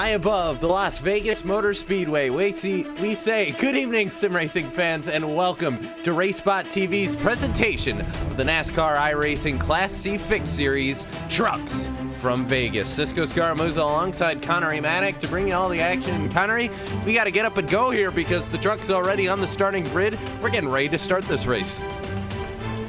High above the Las Vegas Motor Speedway, we say good evening, sim racing fans, and welcome to RaceSpot TV's presentation of the NASCAR iRacing Class C Fix Series Trucks from Vegas. Cisco Scaramuza alongside Connery Maddock to bring you all the action. Connery, we got to get up and go here because the truck's already on the starting grid. We're getting ready to start this race.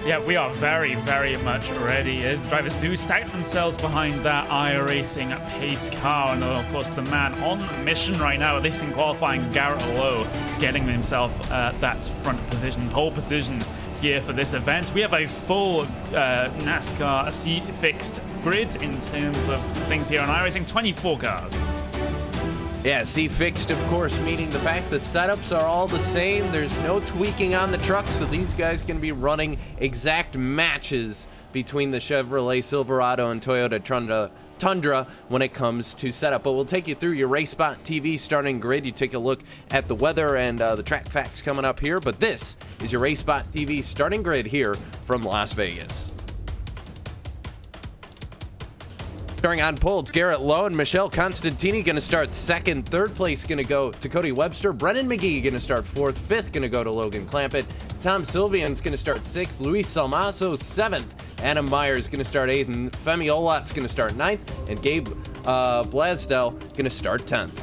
Yeah, we are very, very much ready as the drivers do stack themselves behind that iRacing pace car. And of course, the man on the mission right now, at least in qualifying, Garrett Lowe, getting himself that front position, pole position here for this event. We have a full NASCAR C-fixed grid in terms of things here on iRacing, 24 cars. Yeah, C-fixed, of course, meaning the fact the setups are all the same. There's no tweaking on the truck, so these guys can be running exact matches between the Chevrolet Silverado and Toyota Tundra when it comes to setup. But we'll take you through your RaceSpot TV starting grid. You take a look at the weather and the track facts coming up here. But this is your RaceSpot TV starting grid here from Las Vegas. Starting on pole, it's Garrett Lowe and Michelle Constantini going to start second. Third place going to go to Cody Webster. Brennan McGee going to start fourth. Fifth going to go to Logan Clampett. Tom Sylvian's going to start sixth. Luis Salmaso seventh. Adam Myers going to start eighth. And Femi Olot's going to start ninth. And Gabe Blasdell going to start 10th.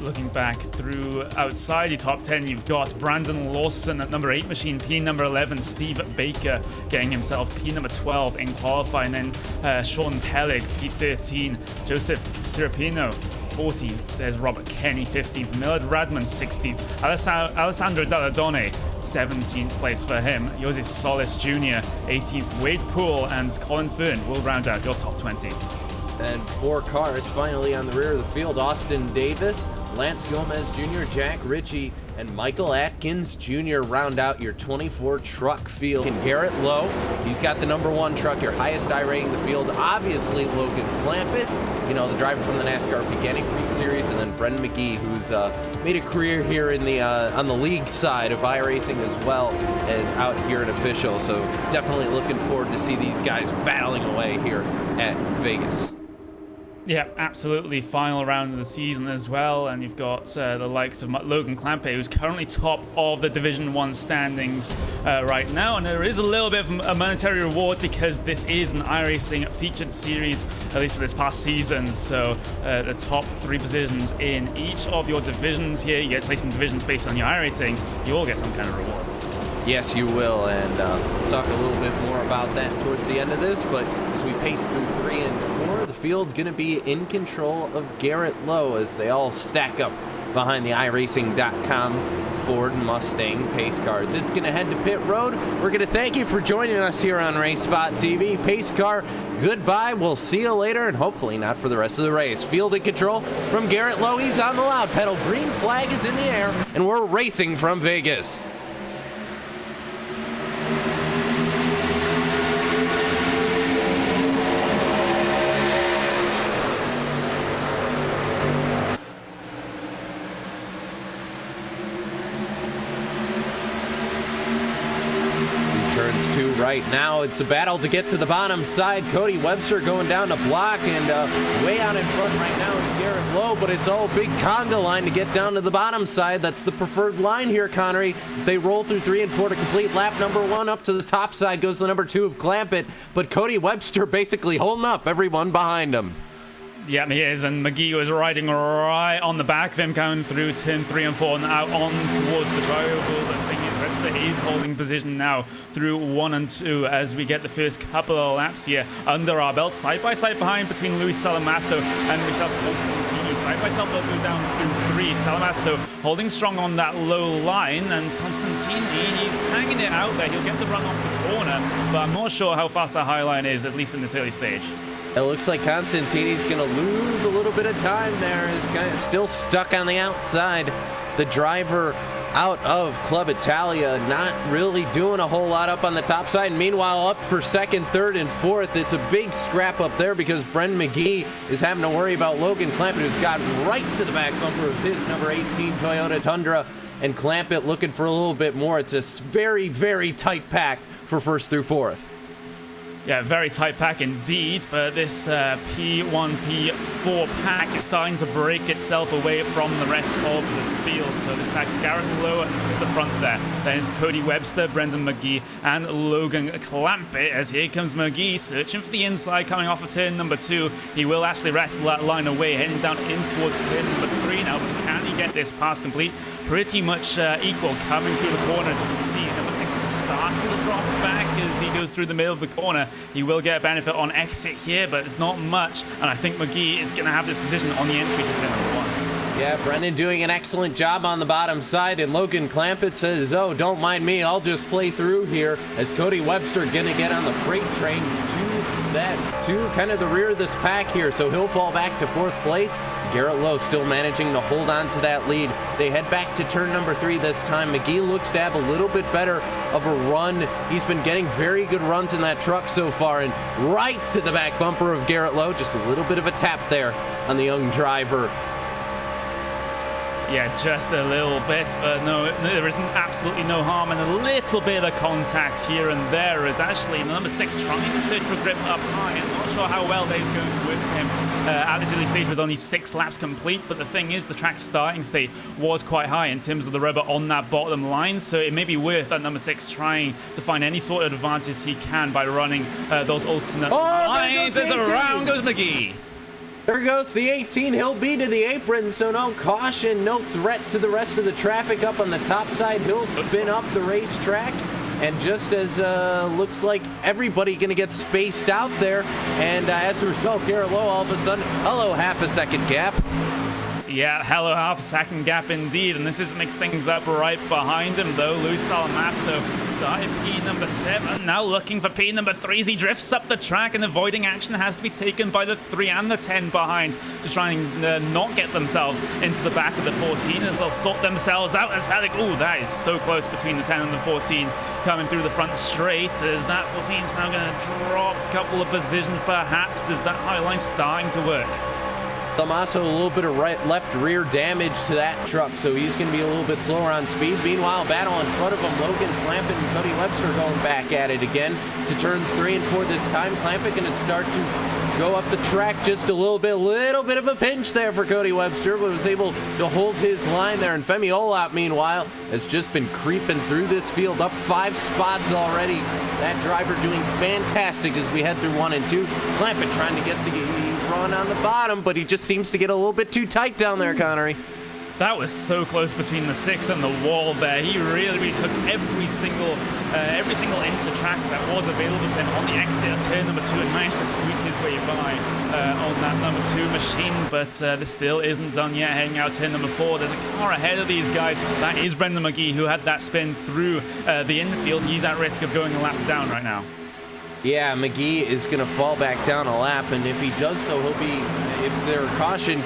Looking back through outside your top 10, you've got Brandon Lawson at number 8 machine, P number 11, Steve Baker getting himself P number 12 in qualifying, then Sean Pellig, P13, Joseph Sirapino, 14th, there's Robert Kenny, 15th, Millard Radman, 16th, Alessandro Dalladone, 17th place for him, Jose Solis Jr., 18th, Wade Poole, and Colin Fern will round out your top 20. And 4 cars finally on the rear of the field. Austin Davis, Lance Gomez Jr., Jack Ritchie, and Michael Atkins Jr. round out your 24 truck field. And Garrett Lowe, he's got the number 1 truck, your highest I rating in the field. Obviously, Logan Clampett, you know, the driver from the NASCAR Beginning Free Series, and then Brendan McGee, who's made a career here in the on the league side of iRacing as well as out here at official. So definitely looking forward to see these guys battling away here at Vegas. Yeah, absolutely. Final round of the season as well, and you've got the likes of Logan Clampett, who's currently top of the Division 1 standings right now, and there is a little bit of a monetary reward because this is an iRacing featured series, at least for this past season. So the top 3 positions in each of your divisions here, you get placed in divisions based on your iRating, you all get some kind of reward. Yes, you will, and we'll talk a little bit more about that towards the end of this, but as we pace through 3 and 4, the field going to be in control of Garrett Lowe as they all stack up behind the iRacing.com Ford Mustang pace cars. It's going to head to pit road. We're going to thank you for joining us here on RaceSpot TV. Pace car, goodbye. We'll see you later, and hopefully not for the rest of the race. Field in control from Garrett Lowe. He's on the loud pedal. Green flag is in the air, and we're racing from Vegas. Right now, it's a battle to get to the bottom side. Cody Webster going down the block, and way out in front right now is Garrett Lowe, but it's all big conga line to get down to the bottom side. That's the preferred line here, Connery, as they roll through 3 and 4 to complete lap number 1. Up to the top side goes the number 2 of Clampett, but Cody Webster basically holding up everyone behind him. Yeah, he is, and McGee was riding right on the back of him, coming through turn 3 and 4 and out on towards the drivable. The thing is, Webster is holding position now through 1 and 2 as we get the first couple of laps here under our belt. Side by side behind between Luis Salamasso and Michelle Constantini. Side by side, they'll go down through 3. Salamasso holding strong on that low line, and Constantini, he's hanging it out there. He'll get the run off the corner, but I'm not sure how fast that high line is, at least in this early stage. It looks like Constantini's going to lose a little bit of time there. He's kind of still stuck on the outside. The driver out of Club Italia not really doing a whole lot up on the top side. Meanwhile, up for second, third, and fourth, it's a big scrap up there because Brendan McGee is having to worry about Logan Clampett, who's got right to the back bumper of his number 18 Toyota Tundra, and Clampett looking for a little bit more. It's a very, very tight pack for first through fourth. Yeah, very tight pack indeed, but this P1, P4 pack is starting to break itself away from the rest of the field. So this pack's Garrett Lowe at the front there. Then it's Cody Webster, Brendan McGee, and Logan Clampett, as here comes McGee searching for the inside coming off of turn number 2. He will actually wrestle that line away, heading down in towards turn number 3 now, but can he get this pass complete? Pretty much equal coming through the corner, as you can see. Number 6 just starting to drop back as he goes through the middle of the corner. He will get a benefit on exit here, but it's not much, and I think McGee is going to have this position on the entry to turn number 1. Yeah, Brendan doing an excellent job on the bottom side, and Logan Clampett says, oh, don't mind me, I'll just play through here, as Cody Webster going to get on the freight train to kind of the rear of this pack here, so he'll fall back to 4th place. Garrett Lowe still managing to hold on to that lead. They head back to turn number 3 this time. McGee looks to have a little bit better of a run. He's been getting very good runs in that truck so far, and right to the back bumper of Garrett Lowe. Just a little bit of a tap there on the young driver. Yeah, just a little bit, but no, there is absolutely no harm, and a little bit of contact here and there is actually the number 6 trying to search for grip up high. I'm not sure how well that is going to work for him at this early stage with only 6 laps complete, but the thing is the track's starting state was quite high in terms of the rubber on that bottom line, so it may be worth that number 6 trying to find any sort of advantages he can by running those alternate lines. There's around goes McGee. There goes the 18. He'll be to the apron, so no caution, no threat to the rest of the traffic up on the top side. He'll spin up the racetrack, and just as looks like everybody going to get spaced out there, and as a result, Garrett Lowe all of a sudden, hello, half a second gap. Yeah, hello, half a second gap indeed, and this is mixed things up right behind him though. Luis Salamasso started P number 7, now looking for P number 3 as he drifts up the track, and avoiding action has to be taken by the 3 and the 10 behind to try and not get themselves into the back of the 14 as they'll sort themselves out as Paddock. Ooh, that is so close between the 10 and the 14 coming through the front straight as that 14 is now going to drop a couple of positions perhaps as that high line starting to work. Salamasso, a little bit of left rear damage to that truck, so he's going to be a little bit slower on speed. Meanwhile, battle in front of him, Logan Clampett and Cody Webster going back at it again to turns 3 and 4 this time. Clampett going to start to go up the track just a little bit of a pinch there for Cody Webster, but was able to hold his line there. And Femi Olap, meanwhile, has just been creeping through this field, up 5 spots already. That driver doing fantastic as we head through 1 and 2. Clampett trying to get the run on the bottom, but he just seems to get a little bit too tight down there, Connery. That was so close between the 6 and the wall there. He really took every single inch of track that was available to him on the exit of turn number 2 and managed to squeak his way by on that number 2 machine, but this still isn't done yet. Heading out turn number 4, there's a car ahead of these guys. That is Brendan McGee, who had that spin through the infield. He's at risk of going a lap down right now. Yeah, McGee is going to fall back down a lap, and if he does so, he'll be, if their caution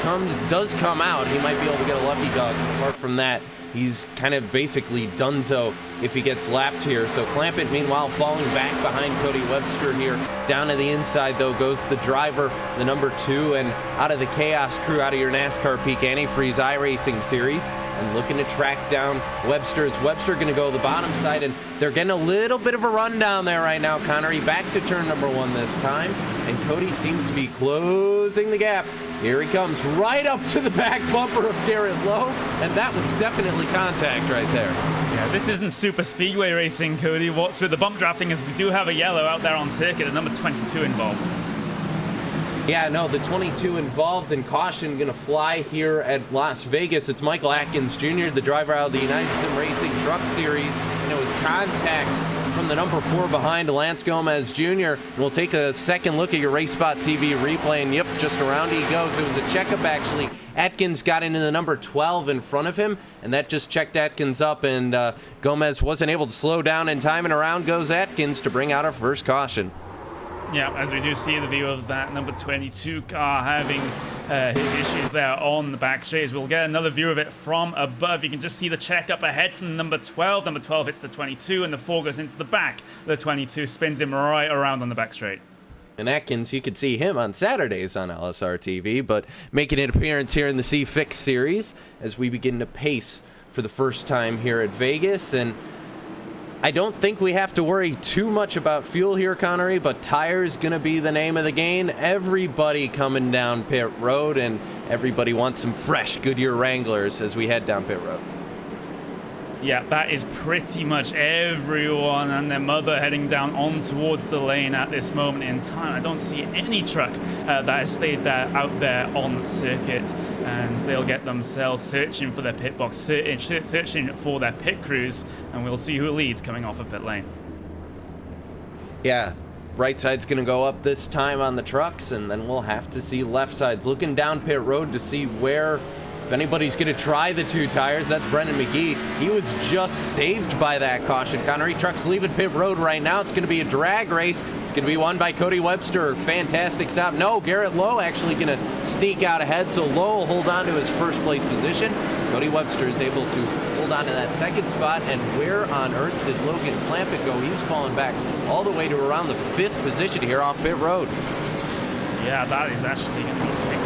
does come out, he might be able to get a lucky dog. Apart from that, he's kind of basically done so if he gets lapped here. So Clampett, meanwhile, falling back behind Cody Webster here. Down to the inside, though, goes the driver, the number 2, and out of the Chaos crew, out of your NASCAR Peak Antifreeze iRacing series, and looking to track down Webster. Is Webster going to go the bottom side, and they're getting a little bit of a run down there right now, Connery. Back to turn number 1 this time, and Cody seems to be closing the gap. Here he comes, right up to the back bumper of Garrett Lowe, and that was definitely contact right there. Yeah, this isn't super speedway racing, Cody. What's with the bump drafting is we do have a yellow out there on circuit, and number 22 involved. Yeah, no, the 22 involved, and caution going to fly here at Las Vegas. It's Michael Atkins Jr., the driver out of the United Sim Racing Truck Series, and it was contact from the number 4 behind, Lance Gomez Jr. And we'll take a second look at your RaceSpot TV replay, and yep, just around he goes. It was a checkup, actually. Atkins got into the number 12 in front of him, and that just checked Atkins up, and Gomez wasn't able to slow down in time, and around goes Atkins to bring out our first caution. Yeah, as we do see the view of that number 22 car having his issues there on the back straight. We'll get another view of it from above. You can just see the check up ahead from number 12. Number 12 hits the 22, and the 4 goes into the back. The 22 spins him right around on the back straight. And Atkins, you could see him on Saturdays on LSR TV, but making an appearance here in the C-Fix series as we begin to pace for the first time here at Vegas. And I don't think we have to worry too much about fuel here, Connery, but tires going to be the name of the game. Everybody coming down pit road, and everybody wants some fresh Goodyear Wranglers as we head down pit road. Yeah, that is pretty much everyone and their mother heading down on towards the lane at this moment in time. I don't see any truck that has stayed there out there on circuit, and they'll get themselves searching for their pit box, searching for their pit crews, and we'll see who leads coming off of pit lane. Yeah, right side's going to go up this time on the trucks, and then we'll have to see left sides looking down pit road to see where, if anybody's going to try the two tires. That's Brendan McGee. He was just saved by that caution. Connery, trucks leaving pit road right now. It's going to be a drag race. It's going to be won by Cody Webster. Fantastic stop. No, Garrett Lowe actually going to sneak out ahead, so Lowe will hold on to his first place position. Cody Webster is able to hold on to that second spot, and where on earth did Logan Clampett go? He's fallen back all the way to around the 5th position here off pit road. Yeah, that is actually going to be sick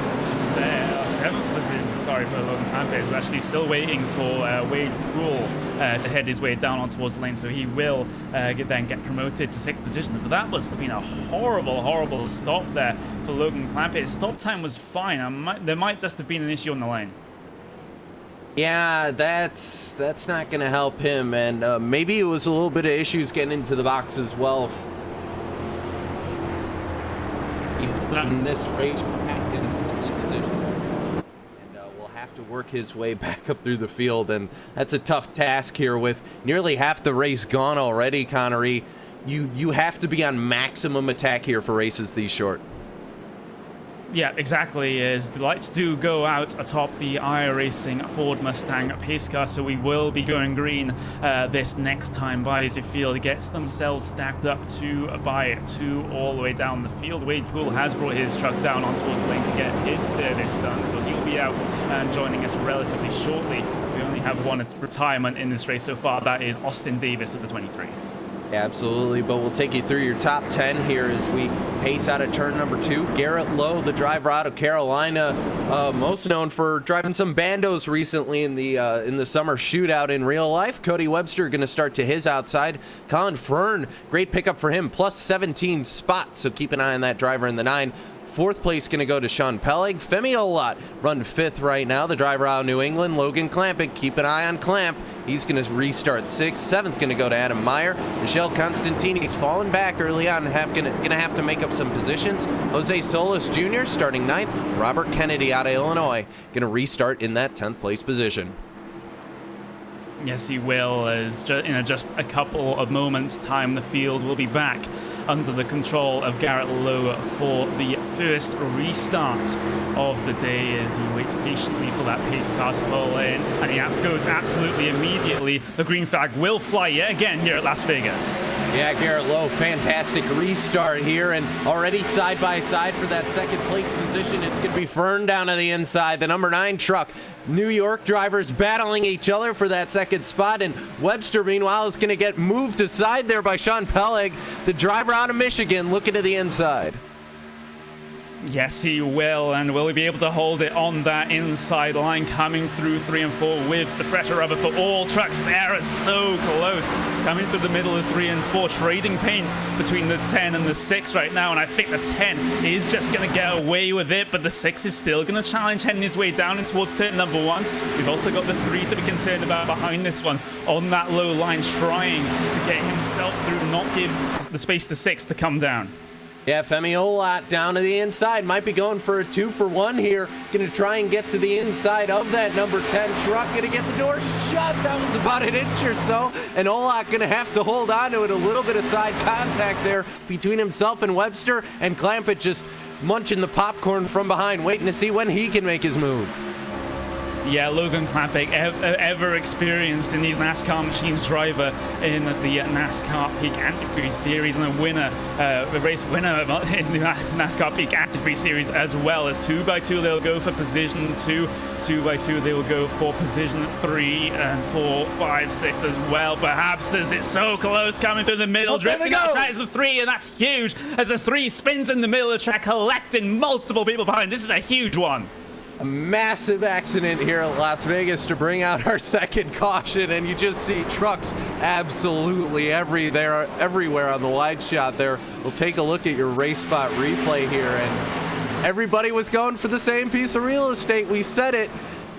there. 7th position. Sorry for Logan Clampett. We're actually still waiting for Wade Rule to head his way down on towards the lane, so he will then get promoted to 6th position. But that must have been a horrible stop there for Logan Clampett. His stop time was fine. There might just have been an issue on the lane. Yeah, that's not going to help him, and maybe it was a little bit of issues getting into the box as well. In this race, in 6th position. To work his way back up through the field, and that's a tough task here with nearly half the race gone already, Connery. You have to be on maximum attack here for races these short. Yeah, exactly. As the lights do go out atop the iRacing Ford Mustang pace car, so we will be going green this next time by as the field gets themselves stacked up to by 2 all the way down the field. Wade Poole has brought his truck down on towards the lane to get his service done, so he'll be out and joining us relatively shortly. We only have one retirement in this race so far. That is Austin Davis at the 23. Absolutely, but we'll take you through your top 10 here as we pace out of turn number 2. Garrett Lowe, the driver out of Carolina, most known for driving some bandos recently in the summer shootout in real life. Cody Webster going to start to his outside. Colin Fern, great pickup for him, plus 17 spots, so keep an eye on that driver in the 9. 4th place going to go to Sean Pellig. Femi Olot run 5th right now, the driver out of New England. Logan Clampett, keep an eye on Clamp. He's going to restart 6th. 7th going to go to Adam Meyer. Michelle Constantini's fallen back early on, going to have to make up some positions. Jose Solis Jr. starting 9th. Robert Kennedy out of Illinois going to restart in that 10th place position. Yes, he will. As in just a couple of moments' time, the field will be back under the control of Garrett Lowe for the first restart of the day as he waits patiently for that pace car to pull in, and he goes absolutely immediately. The green flag will fly yet again here at Las Vegas. Yeah, Garrett Lowe, fantastic restart here, and already side by side for that 2nd place position. It's going to be Fern down to the inside, the number 9 truck. New York drivers battling each other for that 2nd spot, and Webster, meanwhile, is going to get moved aside there by Sean Pellig, the driver out of Michigan, looking to the inside. Yes, he will, and will he be able to hold it on that inside line coming through 3 and 4 with the fresher rubber for all trucks there? It's so close, coming through the middle of 3 and 4, trading paint between the 10 and the 6 right now, and I think the 10 is just going to get away with it, but the 6 is still going to challenge, heading his way down and towards turn number 1. We've also got the 3 to be concerned about behind this one on that low line, trying to get himself through, not give the space to 6 to come down. Yeah, Femi Olot down to the inside. Might be going for a 2-for-1 here. Going to try and get to the inside of that number 10 truck. Going to get the door shut. That was about an inch or so. And Olot going to have to hold on to it. A little bit of side contact there between himself and Webster. And Clampett just munching the popcorn from behind, waiting to see when he can make his move. Yeah, Logan Clampett, ever experienced in these NASCAR machines, driver in the NASCAR Peak Antifreeze Series, and a race winner in the NASCAR Peak Antifreeze Series as well. As 2x2 they'll go for position 2, 2x2 they will go for position 3 and 4, 5, 6 as well. Perhaps as it's so close, coming through the middle, drifting out the track is the 3, and that's huge. As the 3 spins in the middle of the track, collecting multiple people behind. This is a huge one. a massive accident here at Las Vegas to bring out our second caution, and you just see trucks absolutely everywhere on the wide shot there. We'll take a look at your race spot replay here, and everybody was going for the same piece of real estate. We said it.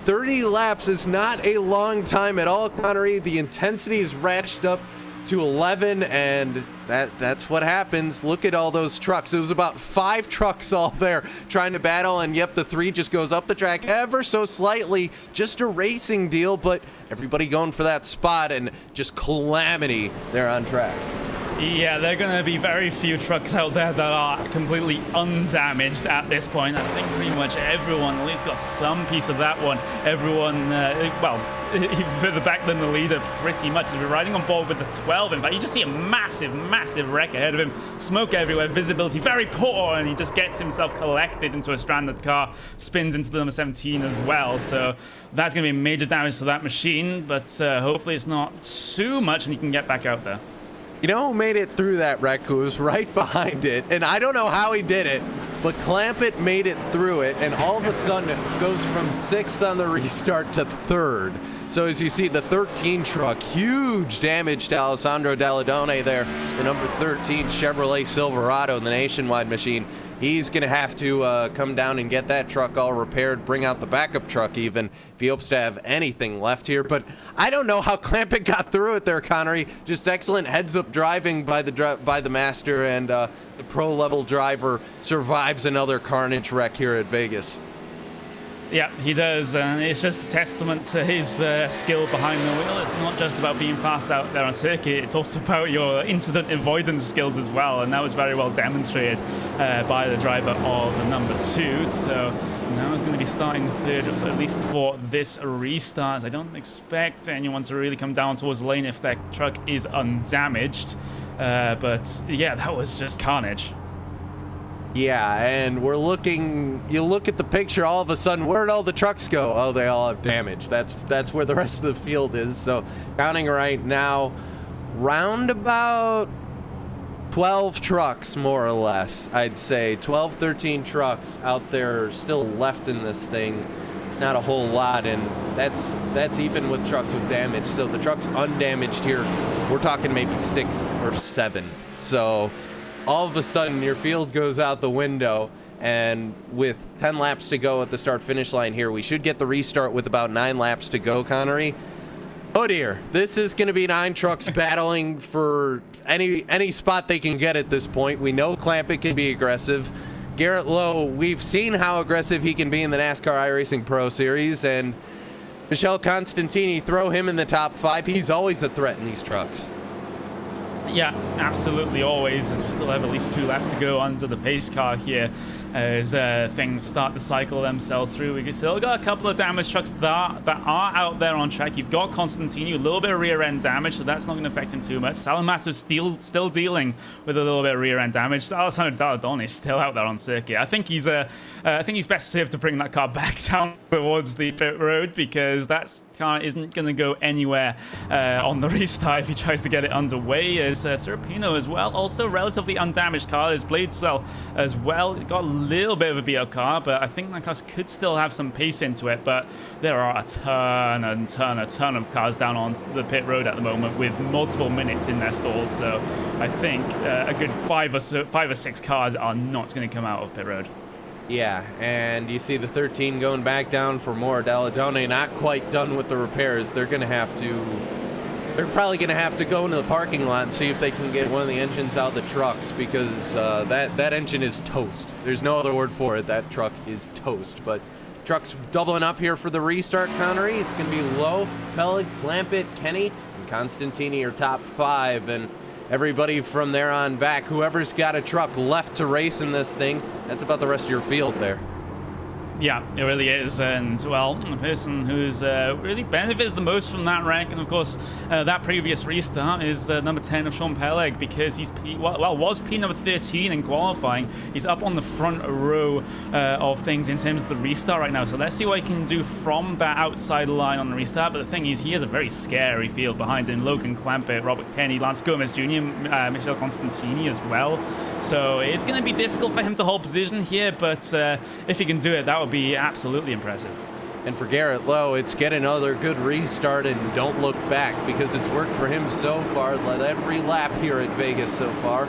30 laps is not a long time at all, Connery. The intensity is ratcheted up to 11, and that's what happens. Look at all those trucks. It was about 5 trucks all there trying to battle, and yep, the 3 just goes up the track ever so slightly. Just a racing deal, but everybody going for that spot, and just calamity there on track. Yeah, there are going to be very few trucks out there that are completely undamaged at this point. I think pretty much everyone at least got some piece of that one. Everyone, well, further back than the leader pretty much. As we're riding on board with the 12. In fact, you just see a massive, massive wreck ahead of him. Smoke everywhere, visibility very poor, and he just gets himself collected into a stranded car, spins into the number 17 as well. So that's going to be major damage to that machine, but hopefully it's not too much and he can get back out there. You know who made it through that wreck? Who was right behind it, and I don't know how he did it, but Clampett made it through it, and all of a sudden it goes from 6th on the restart to 3rd. So as you see, the 13 truck, huge damage to Alessandro Dalladone there, the number 13 Chevrolet Silverado in the Nationwide machine. He's going to have to come down and get that truck all repaired, bring out the backup truck even, if he hopes to have anything left here. But I don't know how Clampett got through it there, Connery. Just excellent heads-up driving by the master, and the pro-level driver survives another carnage wreck here at Vegas. Yeah, he does, and it's just a testament to his skill behind the wheel. It's not just about being fast out there on circuit, it's also about your incident avoidance skills as well, and that was very well demonstrated by the driver of the number 2. So now he's going to be starting 3rd, at least for this restart. I don't expect anyone to really come down towards the lane if that truck is undamaged, but yeah, that was just carnage. Yeah, and we're looking, you look at the picture, all of a sudden, where'd all the trucks go? Oh, they all have damage. That's where the rest of the field is. So counting right now, round about 12 trucks, more or less, I'd say. 12, 13 trucks out there still left in this thing. It's not a whole lot, and that's even with trucks with damage. So the trucks undamaged here, we're talking maybe 6 or 7. So all of a sudden your field goes out the window, and with 10 laps to go at the start-finish line here, we should get the restart with about 9 laps to go, Connery. Oh dear, this is going to be 9 trucks battling for any spot they can get at this point. We know Clampett can be aggressive. Garrett Lowe, we've seen how aggressive he can be in the NASCAR iRacing Pro Series, and Michele Constantini, throw him in the top 5. He's always a threat in these trucks. Yeah, absolutely, always, as we still have at least 2 laps to go onto the pace car here as things start to cycle themselves through. We've still got a couple of damaged trucks that are out there on track. You've got Constantini, a little bit of rear-end damage, so that's not going to affect him too much. Salamasso's still dealing with a little bit of rear-end damage. Alessandro Dalladone is still out there on circuit. I think he's best served to bring that car back down towards the pit road, because that car isn't going to go anywhere on the restart if he tries to get it underway. As Serapino as well, also relatively undamaged car. There's Blade Cell as well. It got a little bit of a beat up car, but I think that car could still have some pace into it. But there are a ton of cars down on the pit road at the moment with multiple minutes in their stalls. So I think a good 5 or 6 cars are not going to come out of pit road. Yeah, and you see the 13 going back down for more. Dalladone not quite done with the repairs. They're probably going to have to go into the parking lot and see if they can get one of the engines out of the trucks, because that engine is toast. There's no other word for it. That truck is toast. But trucks doubling up here for the restart, Connery. It's going to be Lowe, Pellig, Clampett, Kenny, and Constantini are top 5, and everybody from there on back, whoever's got a truck left to race in this thing, that's about the rest of your field there. Yeah, it really is, and well, the person who's really benefited the most from that wreck, and of course that previous restart, is number 10 of Sean Pellig, because he's was P number 13 in qualifying. He's up on the front row of things in terms of the restart right now, so let's see what he can do from that outside line on the restart. But the thing is, he has a very scary field behind him. Logan Clampett, Robert Penny, Lance Gomez Jr., Michele Constantini as well, so it's going to be difficult for him to hold position here, but if he can do it, that would be absolutely impressive. And for Garrett Lowe, it's get another good restart and don't look back, because it's worked for him so far. Led every lap here at Vegas so far.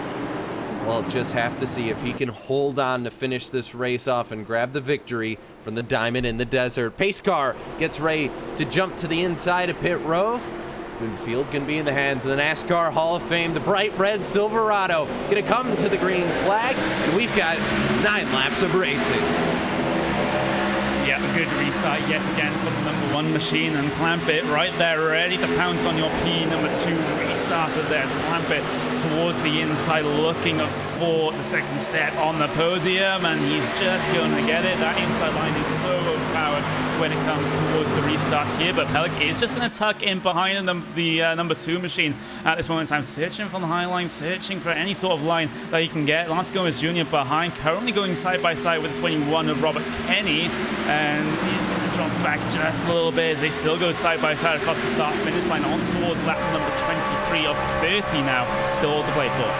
Well, just have to see if he can hold on to finish this race off and grab the victory from the Diamond in the Desert. Pace car gets ready to jump to the inside of pit row. The field can be in the hands of the NASCAR Hall of Fame, the bright red Silverado. Gonna come to the green flag, and we've got 9 laps of racing. Yeah, a good restart yet again for the number 1 machine, and Clamp It right there, ready to pounce on your P number 2 restarter there to Clamp It towards the inside, looking for the second step on the podium, and he's just going to get it. That inside line is so overpowered when it comes towards the restarts here, but Pellick is just going to tuck in behind the number 2 machine at this moment in time, searching for the high line, searching for any sort of line that he can get. Lance Gomez Jr. behind, currently going side by side with the 21 of Robert Kenny, and he's going to drop back just a little bit as they still go side by side across the start finish line on towards lap number 23 of 30 now, still all to play for.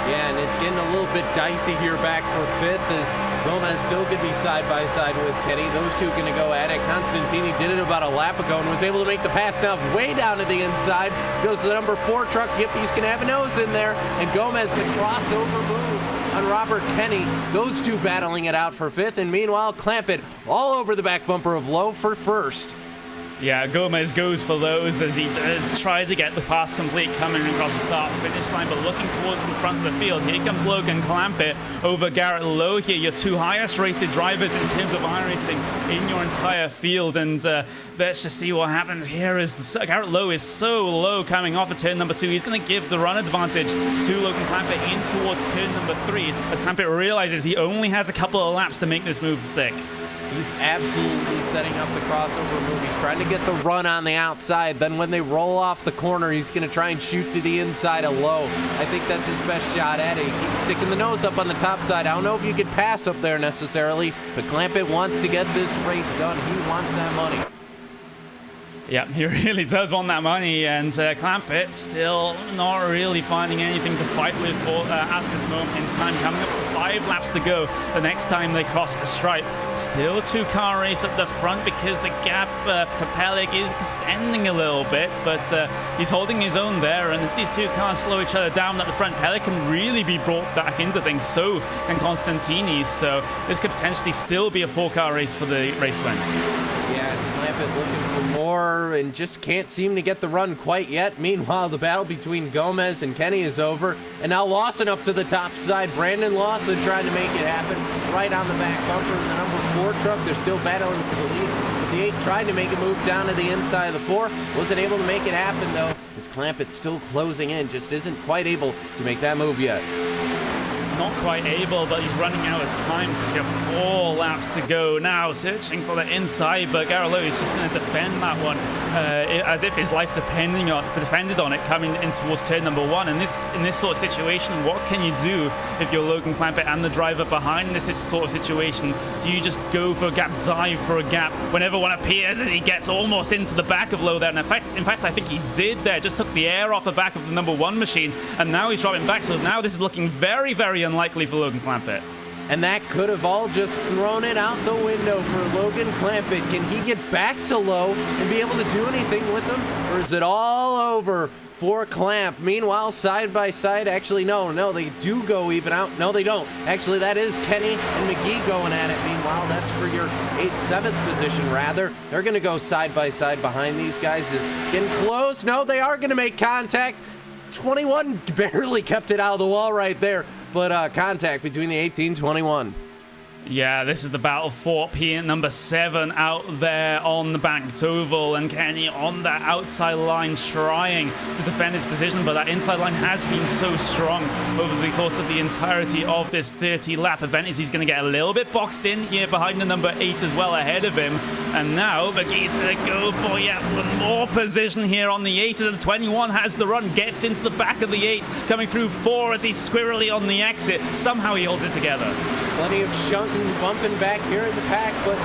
Yeah, and it's getting a little bit dicey here back for 5th as Gomez still could be side by side with Kenny. Those two going to go at it. Constantini did it about a lap ago and was able to make the pass now way down to the inside. Goes to the number 4 truck. Yep, he's going to have a nose in there. And Gomez, the crossover move on Robert Kenny. Those two battling it out for 5th. And meanwhile, Clamp It all over the back bumper of Lowe for 1st. Yeah, Gomez goes for those as he does try to get the pass complete coming across the start-finish line, but looking towards the front of the field. Here comes Logan Clamp It over Garrett Lowe here, your 2 highest-rated drivers in terms of iRacing in your entire field. And let's just see what happens here as Garrett Lowe is so low coming off of turn number 2. He's going to give the run advantage to Logan Clamp It in towards turn number 3 as Clamp It realizes he only has a couple of laps to make this move stick. He's absolutely setting up the crossover move. He's trying to get the run on the outside. Then when they roll off the corner, he's going to try and shoot to the inside of Lowe. I think that's his best shot at it. He keeps sticking the nose up on the top side. I don't know if you could pass up there necessarily, but Clamp It wants to get this race done. He wants that money. Yeah, he really does want that money, and Clamp It still not really finding anything to fight with at this moment in time. Coming up to 5 laps to go the next time they cross the stripe. Still a 2-car race at the front because the gap to Pellick is extending a little bit, but he's holding his own there, and if these 2 cars slow each other down at the front, Pellick can really be brought back into things, so can Constantini, so this could potentially still be a 4-car race for the race win. Yeah, Clamp It looking for more and just can't seem to get the run quite yet. Meanwhile, the battle between Gomez and Kenny is over. And now Lawson up to the top side. Brandon Lawson trying to make it happen right on the back bumper of the number 4 truck. They're still battling for the lead. But the 8 tried to make a move down to the inside of the 4. Wasn't able to make it happen, though. As Clamp It still closing in. Just isn't quite able to make that move yet. Not quite able, but he's running out of time. So you have 4 laps to go now, searching for the inside, but Garrett Lowe is just going to defend that one as if his life depended on it coming in towards turn number 1. And in this sort of situation, what can you do if you're Logan Clamp It and the driver behind this sort of situation? Do you just go for a gap, dive for a gap whenever one appears as he gets almost into the back of Lowe there? And in fact, I think he did there, just took the air off the back of the number 1 machine, and now he's dropping back. So now this is looking very, very unlikely for Logan Clamp It. And that could have all just thrown it out the window for Logan Clamp It. Can he get back to Lowe and be able to do anything with him? Or is it all over for Clamp? Meanwhile, side by side, actually, no, they do go even out. No, they don't. Actually, that is Kenny and McGee going at it. Meanwhile, that's for your 7th position, rather. They're going to go side by side behind these guys. Is getting close. No, they are going to make contact. 21 barely kept it out of the wall right there, but contact between the 18 and 21. Yeah, this is the battle for P number 7 out there on the banked oval, and Kenny on that outside line trying to defend his position, but that inside line has been so strong over the course of the entirety of this 30-lap event as he's going to get a little bit boxed in here behind the number 8 as well ahead of him. And now McGee's going to go for yet one more position here on the 8 as the 21 has the run, gets into the back of the 8, coming through 4 as he's squirrely on the exit. Somehow he holds it together. Plenty of shunting, bumping back here in the pack, but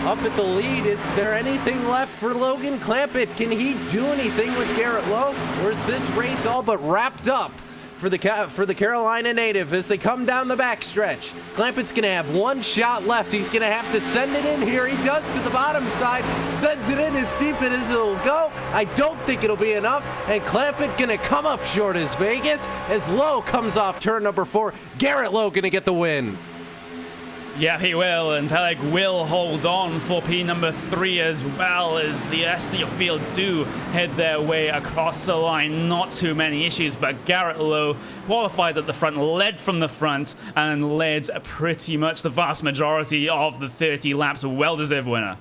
up at the lead, is there anything left for Logan Clamp It? Can he do anything with Garrett Lowe? Or is this race all but wrapped up for the Carolina native as they come down the backstretch. Clampett's going to have one shot left. He's going to have to send it in here. He does to the bottom side, sends it in as deep as it'll go. I don't think it'll be enough, and Clampett going to come up short as Vegas as Lowe comes off turn number 4. Garrett Lowe going to get the win. Yeah, he will, and Peleg will hold on for P number 3 as well as the rest of your field do head their way across the line. Not too many issues, but Garrett Lowe qualified at the front, led from the front, and led pretty much the vast majority of the 30 laps. A well-deserved winner.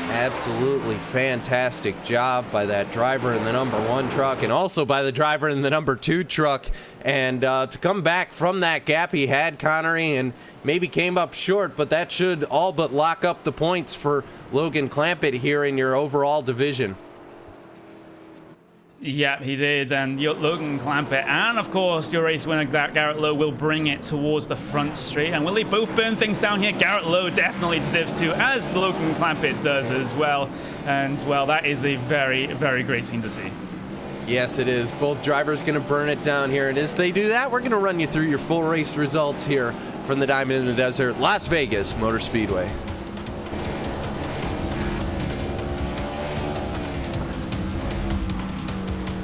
Absolutely fantastic job by that driver in the number 1 truck, and also by the driver in the number 2 truck. And to come back from that gap he had, Connery, and maybe came up short, but that should all but lock up the points for Logan Clampett here in your overall division. Yeah, he did, and Logan Clampett and, of course, your race winner, Garrett Lowe, will bring it towards the front straight. And will they both burn things down here? Garrett Lowe definitely deserves to, as Logan Clampett does as well. And, well, that is a very, very great scene to see. Yes, it is. Both drivers going to burn it down here. And as they do that, we're going to run you through your full race results here from the Diamond in the Desert, Las Vegas Motor Speedway.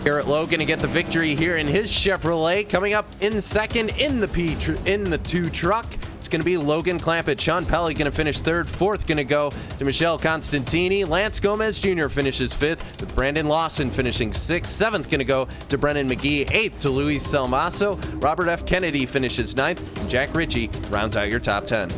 Garrett Lowe going to get the victory here in his Chevrolet. Coming up in second in the 2 truck, it's going to be Logan Clampett. Sean Pelly going to finish 3rd. 4th going to go to Michelle Constantini. Lance Gomez Jr. finishes 5th, with Brandon Lawson finishing 6th. 7th going to go to Brennan McGee. 8th to Luis Salmaso. Robert F. Kennedy finishes 9th. And Jack Ritchie rounds out your top 10.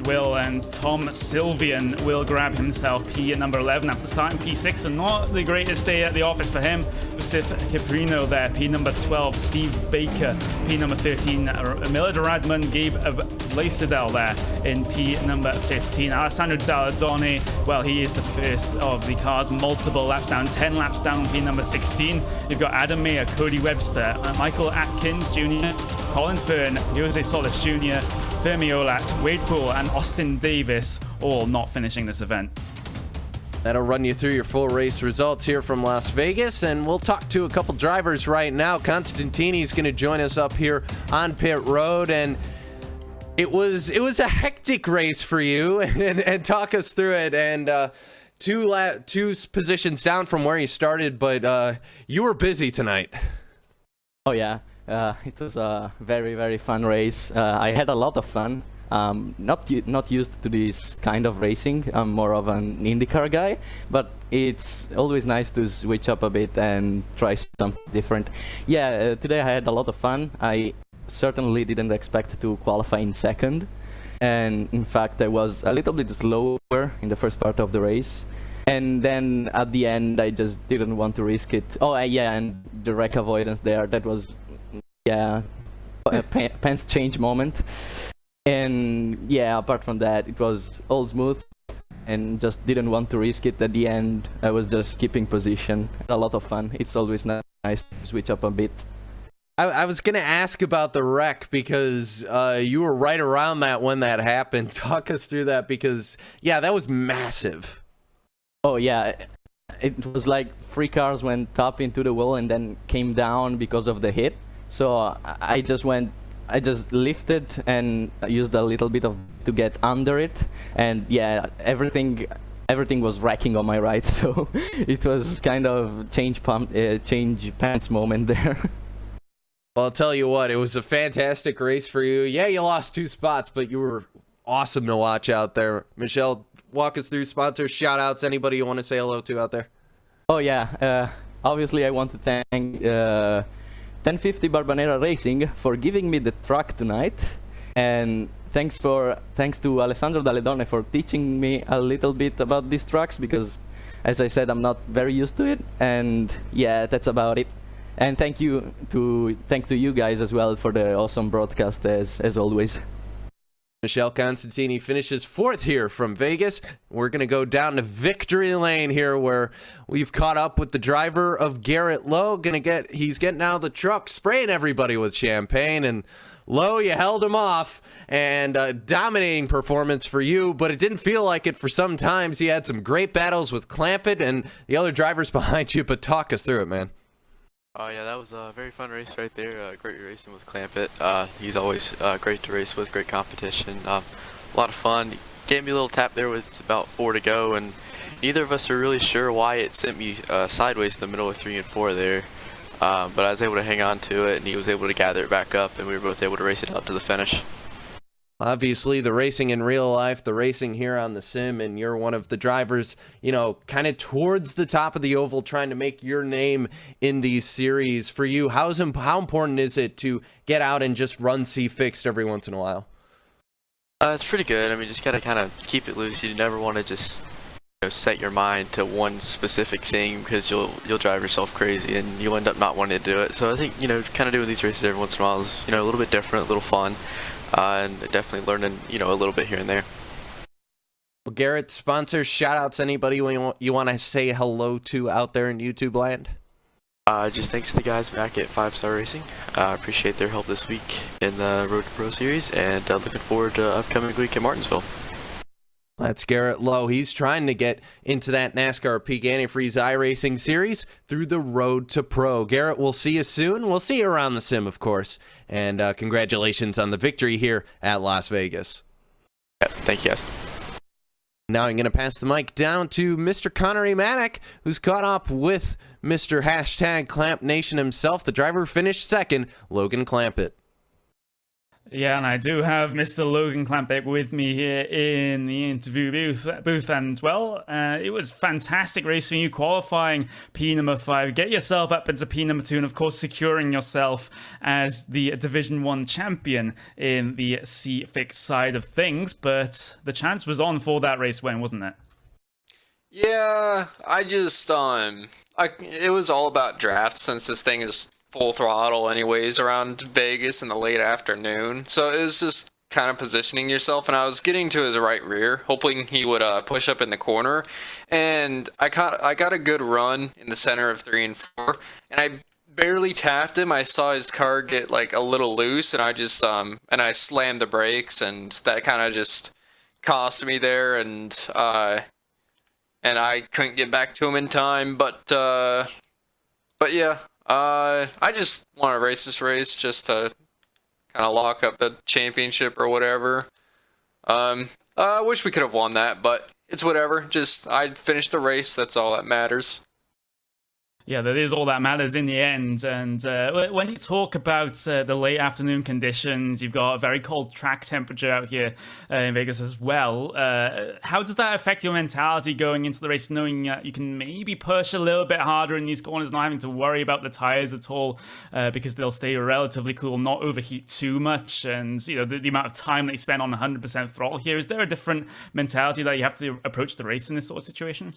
Will, and Tom Sylvian will grab himself P at number 11 after starting P6, and not the greatest day at the office for him. Yusuf Kiprino there, P number 12, Steve Baker, P number 13, Millard Radman, Gabe Blacidel there in P number 15. Alessandro Dalladone, well, he is the first of the cars, multiple laps down, 10 laps down, P number 16. You've got Adam Mayer, Cody Webster, Michael Atkins Jr., Colin Fern, Jose Solis Jr., Fermi Olat, Wade Poole, and Austin Davis, all not finishing this event. That'll run you through your full race results here from Las Vegas, and we'll talk to a couple drivers right now. Constantini's going to join us up here on pit road, and it was a hectic race for you, and talk us through it. And two positions down from where you started, but you were busy tonight. Oh yeah. It was a very, very fun race. I had a lot of fun. Not used to this kind of racing. I'm more of an IndyCar guy, but it's always nice to switch up a bit and try something different. Yeah, today I had a lot of fun. I certainly didn't expect to qualify in 2nd, and in fact I was a little bit slower in the first part of the race. And then at the end I just didn't want to risk it. Oh yeah, and the wreck avoidance there, that was, yeah, a pants change moment. And yeah, apart from that, it was all smooth and just didn't want to risk it. At the end, I was just keeping position. A lot of fun. It's always nice to switch up a bit. I was going to ask about the wreck because you were right around that when that happened. Talk us through that because, yeah, that was massive. Oh, yeah. It was like 3 cars went up into the wall and then came down because of the hit. So I just lifted and used a little bit to get under it, and yeah, everything was wrecking on my right, so it was kind of change pants moment there. Well, I'll tell you what, it was a fantastic race for you. Yeah, you lost 2 spots, but you were awesome to watch out there. Michelle, walk us through sponsors, shout outs, anybody you want to say hello to out there? Oh yeah, obviously I want to thank 1050 Barbanera Racing for giving me the truck tonight, and thanks to Alessandro Dalladone for teaching me a little bit about these trucks, because as I said, I'm not very used to it. And yeah, that's about it. And thank you to you guys as well for the awesome broadcast as always. Michelle Constantini finishes 4th here from Vegas. We're going to go down to victory lane here, where we've caught up with the driver of Garrett Lowe. He's getting out of the truck, spraying everybody with champagne. And Lowe, you held him off, and a dominating performance for you, but it didn't feel like it for some times. He had some great battles with Clampett and the other drivers behind you, but talk us through it, man. Oh yeah, that was a very fun race right there. Great racing with Clampett. He's always great to race with, great competition. A lot of fun. He gave me a little tap there with about 4 to go, and neither of us are really sure why it sent me sideways in the middle of 3 and 4 there. But I was able to hang on to it, and he was able to gather it back up, and we were both able to race it out to the finish. Obviously, the racing in real life, the racing here on the sim, and you're one of the drivers, you know, kind of towards the top of the oval, trying to make your name in these series. For you, how important is it to get out and just run C fixed every once in a while? It's pretty good. I mean, just gotta kind of keep it loose. You never want to just set your mind to one specific thing, because you'll drive yourself crazy and you'll end up not wanting to do it. So I think, kind of doing these races every once in a while is, a little bit different, a little fun. And definitely learning, a little bit here and there. Well, Garrett, sponsors, shout outs, anybody you want to say hello to out there in YouTube land? Just thanks to the guys back at 5-Star Racing. Appreciate their help this week in the Road to Pro Series, and looking forward to upcoming week in Martinsville. That's Garrett Lowe. He's trying to get into that NASCAR Peak Antifreeze iRacing series through the Road to Pro. Garrett, we'll see you soon. We'll see you around the sim, of course. And congratulations on the victory here at Las Vegas. Yeah, thank you, guys. Now I'm going to pass the mic down to Mr. Connery Maddock, who's caught up with Mr. #Clamp Nation himself. The driver who finished second, Logan Clampett. Yeah, and I do have Mr. Logan Clampett with me here in the interview booth and, well, it was fantastic race for you, qualifying P number 5, get yourself up into P number 2, and of course securing yourself as the Division 1 champion in the C-Fix side of things, but the chance was on for that race win, wasn't it? Yeah, I just, it was all about drafts, since this thing is full throttle anyways around Vegas in the late afternoon. So it was just kind of positioning yourself, and I was getting to his right rear, hoping he would push up in the corner. And I got a good run in the center of 3 and 4, and I barely tapped him. I saw his car get like a little loose, and I just and I slammed the brakes, and that kind of just cost me there, and I couldn't get back to him in time. But yeah. I just want to race this race just to kind of lock up the championship or whatever. I wish we could have won that, but it's whatever. Just, I finished the race, that's all that matters. Yeah, that is all that matters in the end. And when you talk about the late afternoon conditions, you've got a very cold track temperature out here in Vegas as well. How does that affect your mentality going into the race, knowing you can maybe push a little bit harder in these corners, not having to worry about the tires at all, because they'll stay relatively cool, not overheat too much, and the amount of time that you spend on 100% throttle here? Is there a different mentality that you have to approach the race in this sort of situation?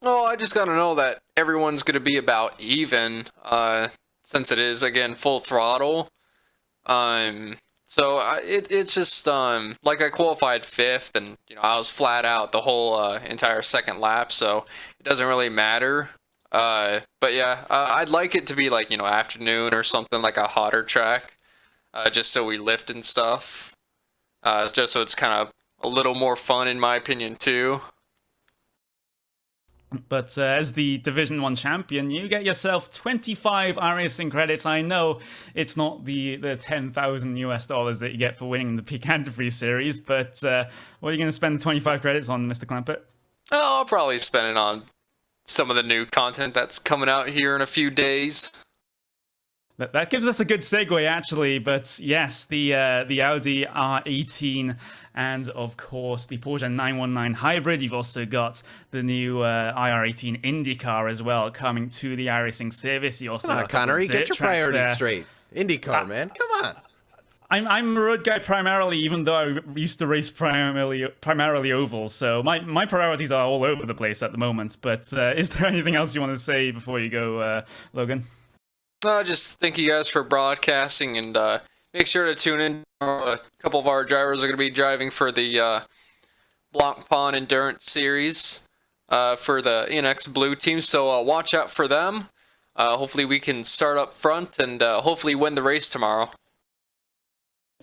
Oh, I just gotta know that everyone's gonna be about even, since it is, again, full throttle. So it's just, like, I qualified 5th, and, I was flat out the whole, entire second lap, so it doesn't really matter. But yeah, I'd like it to be, like, afternoon or something, like a hotter track, just so we lift and stuff. Just so it's kind of a little more fun, in my opinion, too. But as the Division 1 champion, you get yourself 25 iRacing credits. I know it's not the $10,000 US that you get for winning the Peak Antifreeze series, but what are you going to spend the 25 credits on, Mr. Clampett? Oh, I'll probably spend it on some of the new content that's coming out here in a few days. That gives us a good segue, actually. But yes, the Audi R18 and, of course, the Porsche 919 Hybrid. You've also got the new IR18 IndyCar as well coming to the iRacing service. You also have Connery, get your priorities straight. IndyCar, man. Come on. I'm a road guy primarily, even though I used to race primarily oval. So my priorities are all over the place at the moment. But is there anything else you want to say before you go, Logan? Just thank you guys for broadcasting, and make sure to tune in. A couple of our drivers are going to be driving for the Blanc Pond Endurance Series for the NX Blue team, so watch out for them. Hopefully we can start up front and hopefully win the race tomorrow.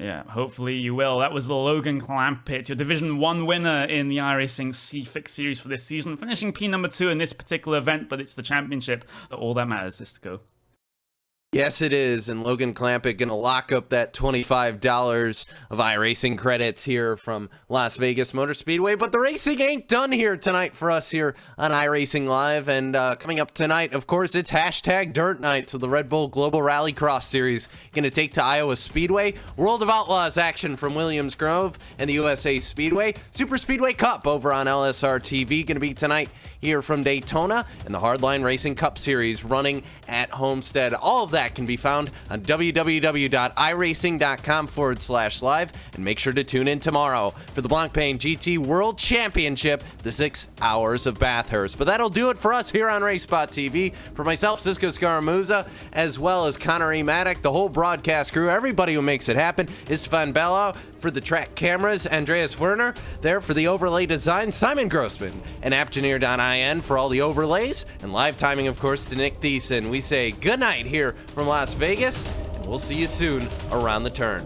Yeah, hopefully you will. That was the Logan Clampett, your Division 1 winner in the iRacing C-Fix series for this season, finishing P number 2 in this particular event, but it's the championship that all that matters is to go. Yes, it is, and Logan Clampett gonna lock up that $25 of iRacing credits here from Las Vegas Motor Speedway, but the racing ain't done here tonight for us here on iRacing Live, and coming up tonight, of course, it's hashtag Dirt Night, so the Red Bull Global Rallycross Series gonna take to Iowa Speedway, World of Outlaws action from Williams Grove and the USA Speedway, Super Speedway Cup over on LSR TV gonna be tonight here from Daytona, and the Hardline Racing Cup Series running at Homestead. All of that can be found on www.iracing.com/live, and make sure to tune in tomorrow for the Blancpain GT World Championship, the 6 hours of Bathurst. But that'll do it for us here on RaceSpot TV. For myself, Cisco Scaramuzza, as well as Connor E. Maddock, the whole broadcast crew, everybody who makes it happen, Istvan Bello for the track cameras, Andreas Werner there for the overlay design, Simon Grossman, and Appgeneer.in for all the overlays, and live timing, of course, to Nick Thiessen. We say good night here from Las Vegas, and we'll see you soon around the turn.